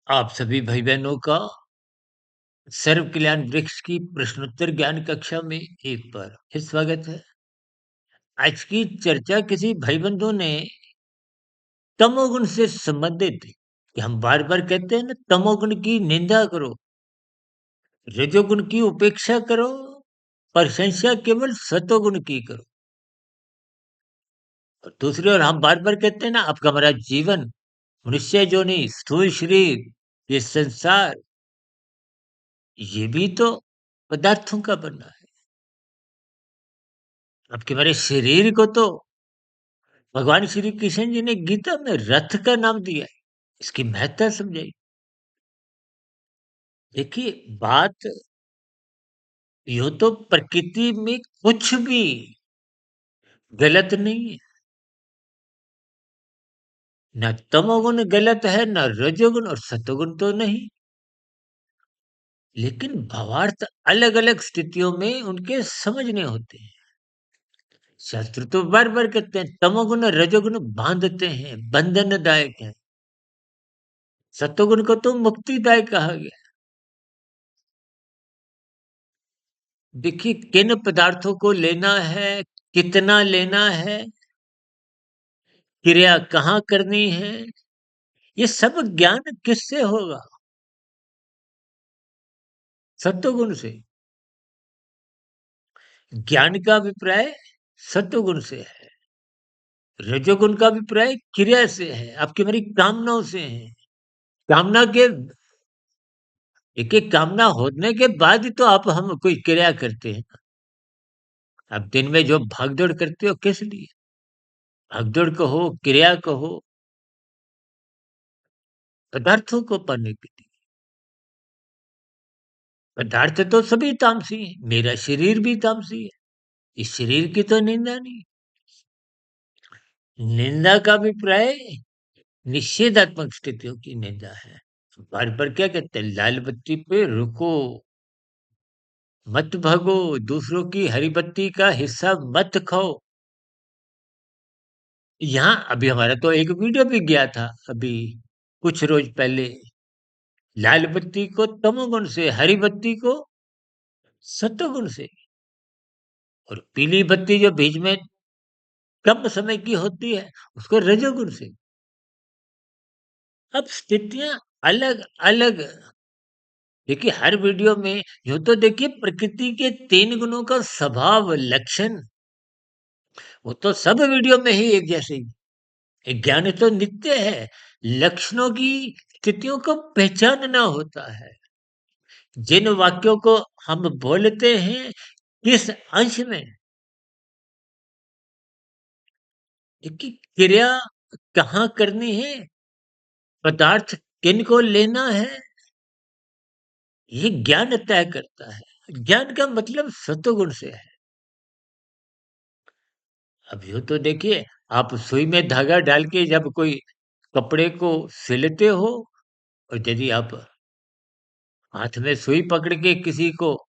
आप सभी भाई बहनों का सर्व कल्याण वृक्ष की प्रश्नोत्तर ज्ञान कक्षा में एक बार फिर स्वागत है। आज की चर्चा किसी भाई बंधु ने तमोगुण से संबंधित है कि हम बार बार कहते हैं ना, तमोगुण की निंदा करो, रजोगुण की उपेक्षा करो, प्रशंसा केवल सतोगुण की करो। और दूसरी ओर हम बार बार कहते हैं ना, आपका हमारा जीवन, मनुष्य जो नहीं, स्थूल शरीर, ये संसार, ये भी तो पदार्थों का बना है। आपके हमारे शरीर को तो भगवान श्री कृष्ण जी ने गीता में रथ का नाम दिया है। इसकी महत्ता समझाई। देखिए, बात यो तो प्रकृति में कुछ भी गलत नहीं है। न तमोगुण गलत है, न रजोगुण और सतोगुण तो नहीं। लेकिन भावार्थ अलग अलग स्थितियों में उनके समझने होते हैं। शास्त्र तो बार बार कहते हैं तमोगुण और रजोगुण बांधते हैं, बंधनदायक है। सतोगुण को तो मुक्तिदायक कहा गया। देखिए, किन पदार्थों को लेना है, कितना लेना है, क्रिया कहाँ करनी है, ये सब ज्ञान किससे होगा? सत्वगुण से। ज्ञान का अभिप्राय सत्वगुण से है। रजोगुण का अभिप्राय क्रिया से है, आपकी हमारी कामनाओं से है। कामना के देखिए, कामना होने के बाद ही तो आप हम कोई क्रिया करते हैं। आप दिन में जो भागदौड़ करते हो किस लिए? भागदौड़ कहो, क्रिया कहो, पदार्थों को पाने के लिए। पदार्थ तो सभी तामसी हैं, मेरा शरीर भी तामसी है। इस शरीर की तो निंदा नहीं। निंदा का अभिप्राय निषेधात्मक स्थितियों की निंदा है। बार-बार क्या कहते हैं? लाल बत्ती पे रुको, मत भागो, दूसरों की हरी बत्ती का हिस्सा मत खाओ। यहाँ अभी हमारा तो एक वीडियो भी गया था अभी कुछ रोज पहले। लाल बत्ती को तमोगुण से, हरी बत्ती को सतोगुण से, और पीली बत्ती जो बीच में कम समय की होती है, उसको रजोगुण से। अब स्थितियां अलग अलग। देखिए, हर वीडियो में यूं तो देखिए प्रकृति के 3 गुणों का स्वभाव लक्षण, वो तो सब वीडियो में ही एक जैसे ही। ज्ञान तो नित्य है। लक्षणों की स्थितियों को पहचानना होता है। जिन वाक्यों को हम बोलते हैं, किस अंश में, इसकी क्रिया कहाँ करनी है, पदार्थ किन को लेना है, ये ज्ञान तय करता है। ज्ञान का मतलब सत्वगुण से है। अब यूँ तो देखिए, आप सुई में धागा डाल के जब कोई कपड़े को सिलते हो, और यदि आप हाथ में सुई पकड़ के किसी को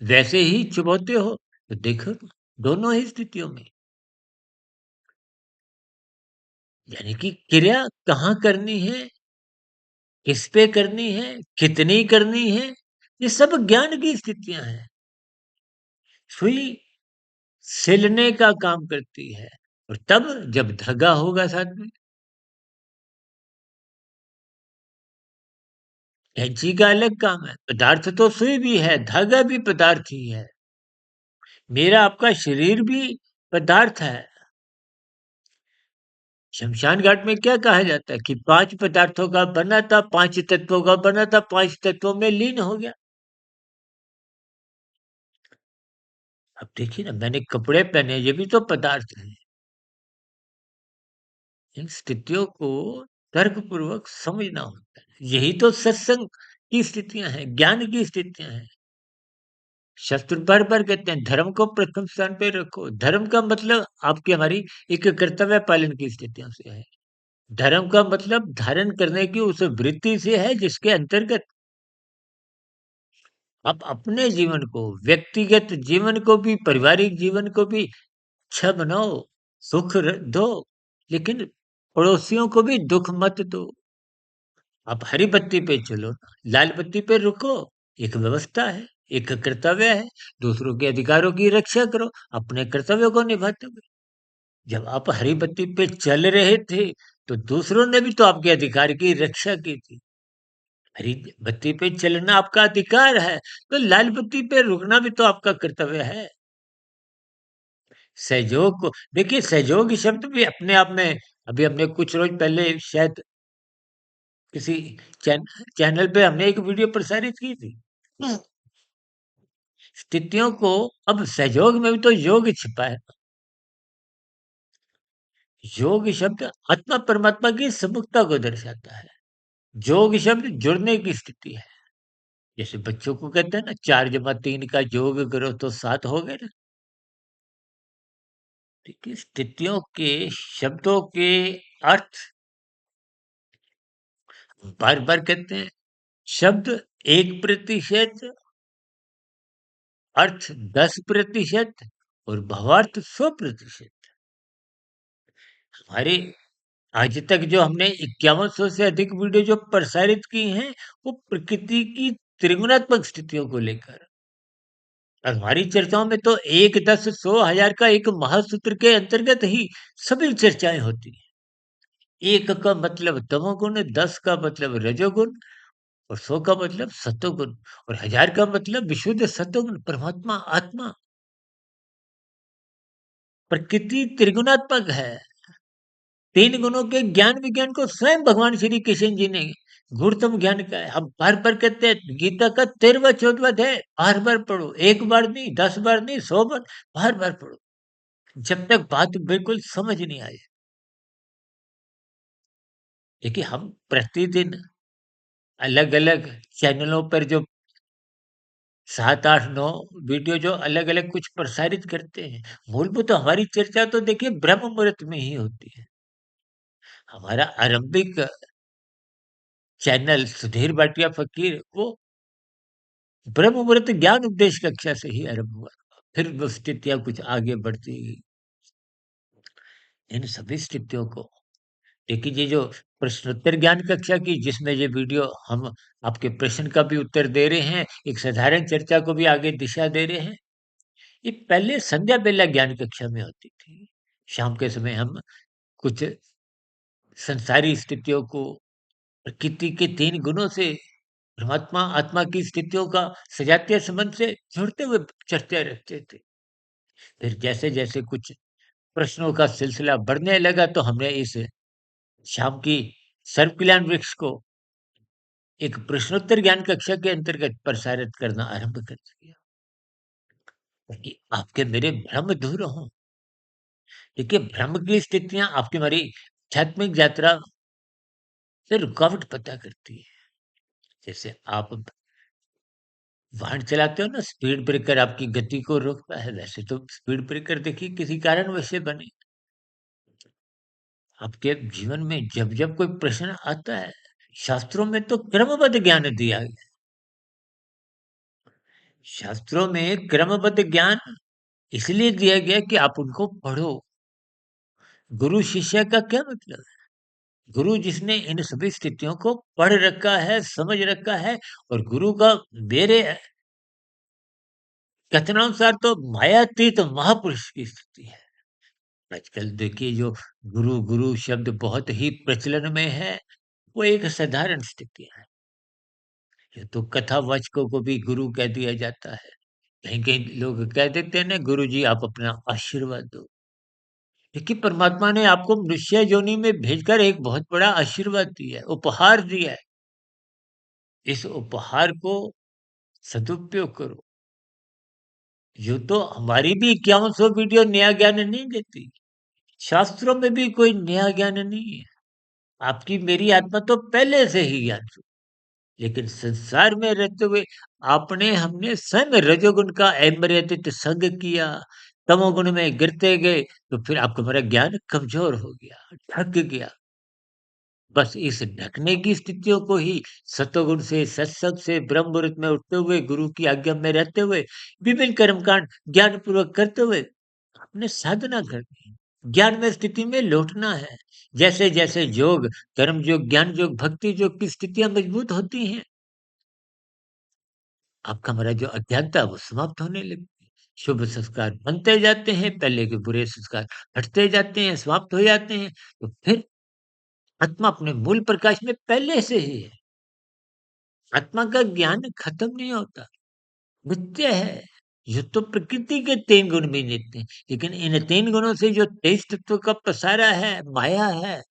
वैसे ही चुभोते हो, तो देखो, दोनों ही स्थितियों में यानी कि क्रिया कहाँ करनी है, किस पे करनी है, कितनी करनी है, ये सब ज्ञान की स्थितियां हैं। सुई सिलने का काम करती है, और तब जब धागा होगा साथ में। कैंची का अलग काम है, पदार्थ तो सुई भी है, धागा भी पदार्थ ही है। मेरा आपका शरीर भी पदार्थ है। शमशान घाट में क्या कहा जाता है कि 5 पदार्थों का बना था, 5 तत्वों का बना था, 5 तत्वों में लीन हो गया। अब देखिए ना, मैंने कपड़े पहने, ये भी तो पदार्थ है। इन स्थितियों को तर्कपूर्वक समझना होता है। यही तो सत्संग की स्थितियां हैं, ज्ञान की स्थितियां हैं। शास्त्र बार-बार कहते हैं धर्म को प्रथम स्थान पे रखो। धर्म का मतलब आपकी हमारी एक कर्तव्य पालन की स्थितियों से है। धर्म का मतलब धारण करने की उस वृत्ति से है जिसके अंतर्गत आप अपने जीवन को, व्यक्तिगत जीवन को भी, पारिवारिक जीवन को भी अच्छा बनाओ, सुख दो, लेकिन पड़ोसियों को भी दुख मत दो। आप हरी बत्ती पे चलो ना, लाल बत्ती पे रुको। एक व्यवस्था है, एक कर्तव्य है, दूसरों के अधिकारों की रक्षा करो, अपने कर्तव्यों को निभाते हुए। जब आप हरी बत्ती पे चल रहे थे, तो दूसरों ने भी तो आपके अधिकार की रक्षा की थी। हरी बत्ती पे चलना आपका अधिकार है, तो लाल बत्ती पे रुकना भी तो आपका कर्तव्य है। सहयोग को देखिए, सहयोग शब्द भी अपने आप में, अभी हमने कुछ रोज पहले शायद किसी चैनल पे हमने एक वीडियो प्रसारित की थी। स्थितियों को, अब सहयोग में भी तो योग छिपा है। योग शब्द आत्मा परमात्मा की सम्मुखता को दर्शाता है। योग शब्द जुड़ने की स्थिति है। जैसे बच्चों को कहते हैं ना, 4 जमा 3 का योग करो तो 7 हो गए ना। देखिए, स्थितियों के शब्दों के अर्थ बार बार कहते हैं। शब्द 1% अर्थ 10% और भावार्थ 100%। हमारे आज तक जो हमने 5100 से अधिक वीडियो जो प्रसारित की हैं, वो प्रकृति की त्रिगुणात्मक स्थितियों को लेकर। और हमारी चर्चाओं में तो 1, 10, 100, 1000 का एक महासूत्र के अंतर्गत ही सभी चर्चाएं होती हैं। 1 का मतलब तमोगुण, 10 का मतलब रजोगुण और 100 का मतलब सतोगुण और 1000 का मतलब विशुद्ध सतोगुण, परमात्मा, आत्मा। प्रकृति त्रिगुणात्मक है। 3 गुणों के ज्ञान विज्ञान को स्वयं भगवान श्री कृष्ण जी ने गुरुतम ज्ञान का है। हम बार-बार कहते हैं, गीता का 13वां 14वां अध्याय बार-बार पढ़ो। 1 बार नहीं, 10 बार नहीं, 100 बार, बार-बार पढ़ो। जब तक बात बिल्कुल समझ नहीं आए। देखिए, हम प्रतिदिन अलग-अलग चैनलों पर जो 7, 8, 9 वीडियो जो अलग-अलग कुछ प्रसारित करते हैं, मूलभूत हमारी चर्चा तो देखिए ब्रह्म मुहूर्त में ही होती है। हमारा आरंभिक चैनल सुधीर भाटिया फकीर, वो ब्रह्म मुहूर्त ज्ञान उपदेश कक्षा से ही आरंभ हुआ। फिर वो स्थितियाँ कुछ आगे बढ़ती गई। इन सभी स्थितियों को देखिए, ये जो प्रश्नोत्तर ज्ञान कक्षा की जिसमें ये वीडियो हम आपके प्रश्न का भी उत्तर दे रहे हैं, एक साधारण चर्चा को भी आगे दिशा दे रहे हैं। ये पहले संध्या बेला ज्ञान कक्षा में होती थी। शाम के समय हम कुछ संसारी स्थितियों को प्रकृति के 3 गुणों से परमात्मा, आत्मा की स्थितियों का सजातीय संबंध से जुड़ते हुए चर्चा रखते थे। फिर जैसे-जैसे कुछ प्रश्नों का सिलसिला बढ़ने लगा, तो हमने इस शाम की सर्व कल्याण वृक्ष को एक प्रश्नोत्तर ज्ञान कक्षा के अंतर्गत प्रसारित करना आरंभ कर दिया, ताकि आपके मेरे भ्रम दूर हों। देखिए, भ्रम की स्थितियाँ आपकी हमारी आध्यात्मिक यात्रा से रुकावट पैदा करती है। जैसे आप वाहन चलाते हो ना, स्पीड ब्रेकर आपकी गति को रोकता है, वैसे तो स्पीड ब्रेकर देखिए किसी कारणवश से बने। आपके जीवन में जब-जब कोई प्रश्न आता है, शास्त्रों में तो क्रमबद्ध ज्ञान दिया गया। शास्त्रों में क्रमबद्ध ज्ञान इसलिए दिया गया कि आप उनको पढ़ो। गुरु शिष्य का क्या मतलब है? गुरु जिसने इन सभी स्थितियों को पढ़ रखा है, समझ रखा है, और गुरु का मेरे कथनानुसार तो मायातीत महापुरुष की स्थिति है। आजकल देखिए, जो गुरु गुरु शब्द बहुत ही प्रचलन में है, वो एक साधारण स्थिति है। ये तो कथावाचकों को भी गुरु कह दिया जाता है। कहीं-कहीं लोग कह देते हैं ना, गुरु जी आप अपना आशीर्वाद दो। देखिए, परमात्मा ने आपको मनुष्य योनि में भेजकर एक बहुत बड़ा आशीर्वाद दिया है, उपहार दिया है। इस उपहार को सदुपयोग करो। यूँ तो हमारी भी 5100 वीडियो नया ज्ञान नहीं देती। शास्त्रों में भी कोई नया ज्ञान नहीं है। आपकी मेरी आत्मा तो पहले से ही ज्ञान, लेकिन संसार में रहते हुए आपने हमने स्वयं रजोगुण का अमर्यादित संग किया, तमोगुण में गिरते गए, तो फिर आपका हमारा ज्ञान कमजोर हो गया, ढक गया। बस इस ढकने की स्थितियों को ही सतोगुण से, सत्संग से, ब्रह्म मुहूर्त में उठते हुए, गुरु की आज्ञा में रहते हुए, विभिन्न कर्मकांड ज्ञान पूर्वक करते हुए अपने साधना करनी है। ज्ञान में स्थिति में लौटना है। जैसे-जैसे योग, कर्म योग, ज्ञान योग, भक्ति योग की स्थितियाँ मजबूत होती हैं, आपका हमारा जो अज्ञान था वो समाप्त होने लगती है। शुभ संस्कार बनते जाते हैं, पहले के बुरे संस्कार हटते जाते हैं, समाप्त हो जाते हैं, तो फिर आत्मा अपने मूल प्रकाश में पहले से ही है। आत्मा का ज्ञान खत्म नहीं होता, नित्य है। ये तो प्रकृति के 3 गुण भी नित्य हैं, लेकिन इन 3 गुणों से जो 23 तत्व का पसारा है, माया है,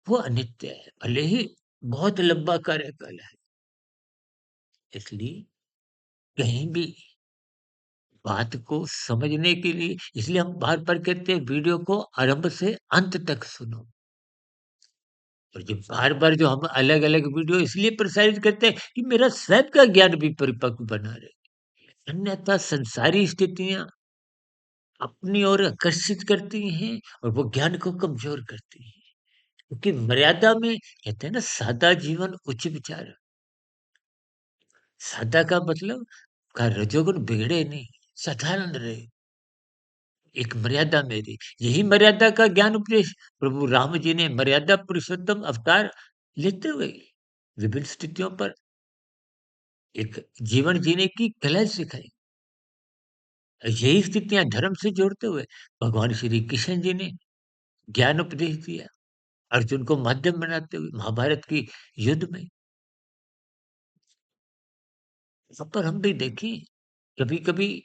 वो अनित्य है। भले ही बहुत लंबा कार्यकाल है। इसलिए कहीं भी बात को समझने के लिए इसलिए हम बार-बार कहते हैं वीडियो को आरंभ से अंत तक सुनो। और ये बार-बार जो हम अलग-अलग वीडियो इसलिए प्रसारित करते हैं कि मेरा स्वयं का ज्ञान भी परिपक्व बना रहे। अन्यथा संसारी स्थितियाँ अपनी ओर आकर्षित करती हैं और वो ज्ञान को कमज़ोर करती हैं। क्योंकि मर्यादा में कहते हैं ना सादा जीवन उच्च विचार। सादा का मतलब का रजोगुण बिगड़े नहीं, साधारण रहे। एक मर्यादा में रहे। यही मर्यादा का ज्ञान उपदेश प्रभु राम जी ने मर्यादा पुरुषोत्तम अवतार लेते हुए विभिन्न स्थितियों पर एक जीवन जीने की कला सिखाई। यही स्थितियाँ धर्म से जोड़ते हुए भगवान श्री कृष्ण जी ने ज्ञान उपदेश दिया। अर्जुन को माध्यम बनाते हुए महाभारत की युद्ध में। यहाँ पर हम भी देखिए कभी-कभी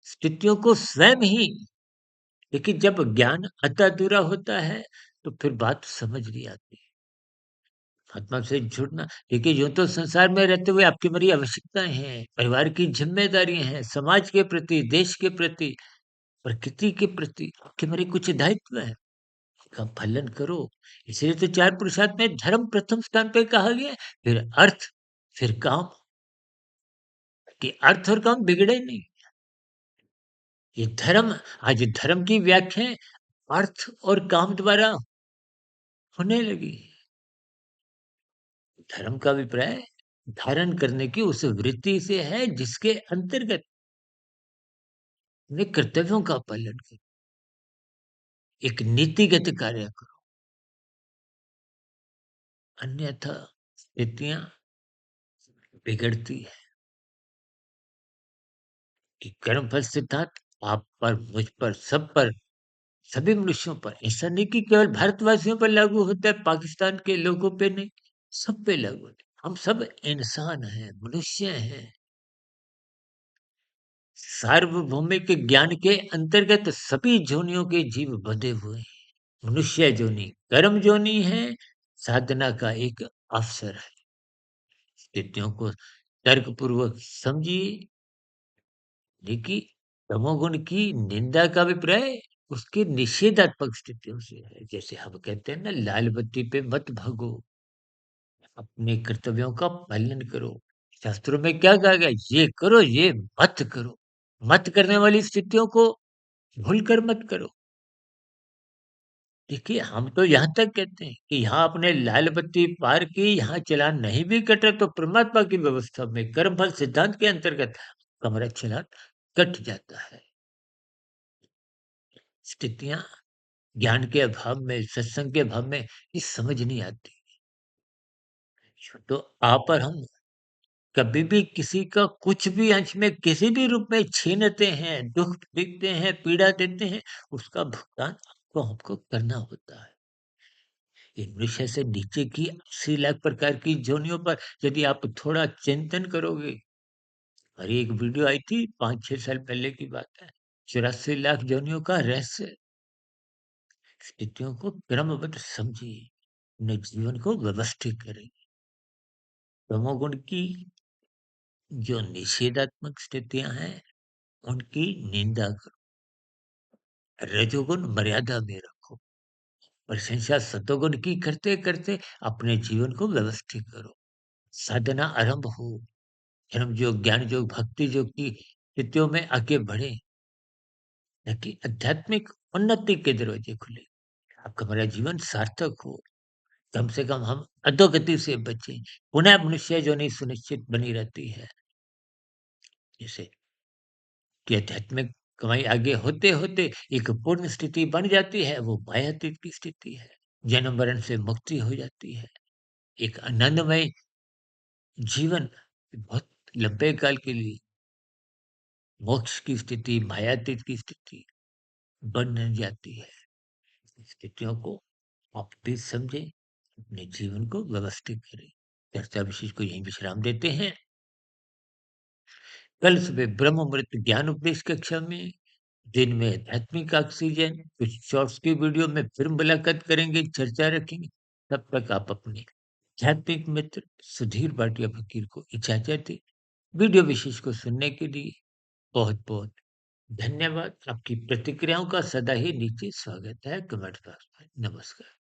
स्थितियों को स्वयं ही देखिए जब ज्ञान अधूरा होता है तो फिर बात समझ नहीं आती। आत्मा से जुड़ना देखिए यूँ तो संसार में रहते हुए आपकी बड़ी आवश्यकताएँ हैं, परिवार की ज़िम्मेदारियाँ हैं, समाज के प्रति, देश के प्रति, प्रकृति के प्रति आपके मेरे कुछ दायित्व हैं। का पालन करो। इसलिए तो 4 पुरुषार्थ में धर्म प्रथम स्थान पे कहा गया है, फिर अर्थ, फिर काम कि अर्थ और काम बिगड़े नहीं। ये धर्म आज धर्म की व्याख्याएँ अर्थ और काम द्वारा होने लगी। धर्म का अभिप्राय धारण करने की उस वृत्ति से है जिसके अंतर्गत अपने कर्तव्यों का पालन करो, एक नीतिगत कार्य करो। अन्यथा स्थितियाँ बिगड़ती है कि कर्मफल सिद्धांत आप पर, मुझ पर, सब पर सभी मनुष्यों पर ऐसा नहीं कि केवल भारतवासियों पर लागू होता है, पाकिस्तान के लोगों पे नहीं, सब पे लागू होता है। हम सब इंसान हैं, मनुष्य हैं। सार्वभौमिक ज्ञान के अंतर्गत सभी जोनियों के जीव बंधे हुए हैं। मनुष्य जोनि, कर्म जोनि है, साधना का एक अवसर है। स्थितियों को तर्कपूर्वक समझिए, देखिए तमोगुण की निंदा का अभिप्राय उसके निषेधात्मक स्थितियों से है। जैसे हम कहते हैं ना लाल बत्ती पे मत भागो, अपने कर्तव्यों का पालन करो। शास्त्रों में क्या कहा गया? ये करो, ये मत करो। मत करने वाली स्थितियों को भूलकर मत करो। देखिए, हम तो यहाँ तक कहते हैं कि यहाँ आपने लाल बत्ती पार की, यहाँ चालान नहीं भी कटा तो परमात्मा की व्यवस्था में कर्मफल सिद्धांत के अंतर्गत हमारा चालान कट जाता है। स्थितियाँ ज्ञान के अभाव में, सत्संग के अभाव में ये समझ नहीं आती। तो आप और हम कभी भी किसी का कुछ भी अंश में किसी भी रूप में छीनते हैं, दुःख देते हैं, पीड़ा देते हैं, उसका भुगतान आपको हमको करना होता है। ये मनुष्य से नीचे की 80 लाख प्रकार की योनियों पर यदि आप थोड़ा चिंतन करोगे, अरे एक वीडियो आई थी 5-6 साल पहले की बात है, 84 लाख योनियों का रहस्य। स्थितियों को क्रमबद्ध समझिए, अपने जीवन को व्यवस्थित करें। तमोगुण की जो निषेधात्मक स्थितियां हैं, उनकी निंदा करो। रजोगुण मर्यादा में रखो। प्रशंसा सतोगुण की करते-करते अपने जीवन को व्यवस्थित करो। साधना आरंभ हो, कर्म योग, ज्ञान योग, भक्ति योग की स्थितियों में आगे बढ़े, ताकि आध्यात्मिक उन्नति के दरवाजे खुले। आपका हमारा जीवन सार्थक हो। कम से कम हम अधोगति से बचें। पुनः मनुष्य जोनि सुनिश्चित बनी रहती है। जैसे कि आध्यात्मिक कमाई आगे होते-होते एक पूर्ण स्थिति बन जाती है, वो मायातीत की स्थिति है। जन्म मरण से मुक्ति हो जाती है। एक आनंदमय जीवन बहुत लंबे काल के लिए मोक्ष की स्थिति, मायातीत की स्थिति बन जाती है। स्थितियों को आप भी समझें, अपने जीवन को व्यवस्थित करें। चर्चा विशेष को यहीं विश्राम देते हैं। कल सुबह ब्रह्म मुहूर्त ज्ञान उपदेश कक्षा में, दिन में आध्यात्मिक ऑक्सीजन, कुछ शॉर्ट्स की वीडियो में फिर मुलाकात करेंगे, चर्चा रखेंगे। तब तक आप अपने आध्यात्मिक मित्र सुधीर भाटिया फकीर को इजाजत दें। वीडियो विशेष को सुनने के लिए बहुत बहुत धन्यवाद। आपकी प्रतिक्रियाओं का सदा ही नीचे स्वागत है कमेंट बॉक्स में। नमस्कार।